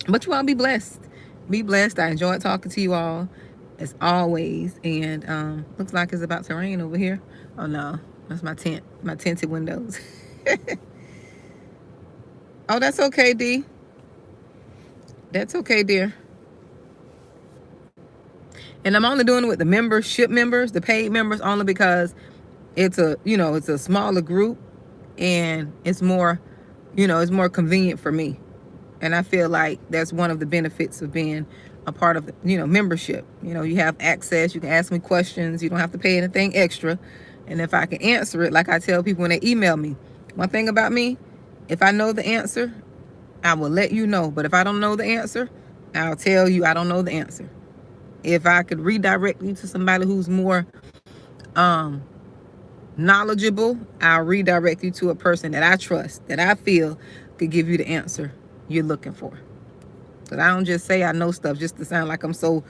but you all be blessed. Be blessed. I enjoyed talking to you all, as always. And looks like it's about to rain over here. Oh no, that's my tent. My tinted windows. Oh, that's okay, D. That's okay, dear. And I'm only doing it with the membership members, the paid members, only because it's a smaller group, and it's more, it's more convenient for me. And I feel like that's one of the benefits of being a part of the, membership. You have access. You can ask me questions. You don't have to pay anything extra. And if I can answer it, like I tell people when they email me, one thing about me, if I know the answer, I will let you know. But if I don't know the answer, I'll tell you I don't know the answer. If I could redirect you to somebody who's more knowledgeable, I'll redirect you to a person that I trust, that I feel could give you the answer you're looking for. Because I don't just say I know stuff just to sound like I'm so,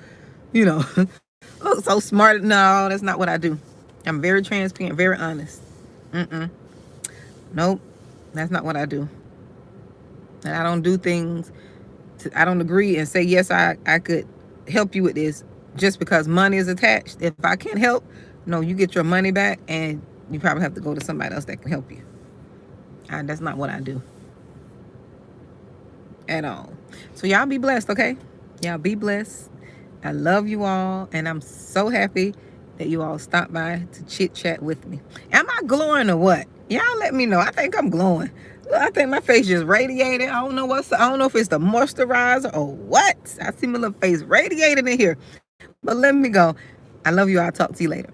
so smart. No, that's not what I do. I'm very transparent, very honest. Nope, that's not what I do. And I don't do things, I don't agree and say, yes, I could help you with this just because money is attached. If I can't help, no, you get your money back, and you probably have to go to somebody else that can help you. That's not what I do at all. So y'all be blessed, okay? Y'all be blessed. I love you all, and I'm so happy that you all stopped by to chit chat with me. Am I glowing or what? Y'all let me know. I think I'm glowing. Look, I think my face just radiated. I don't know if it's the moisturizer or what. I see my little face radiating in here. But let me go. I love you. I'll talk to you later.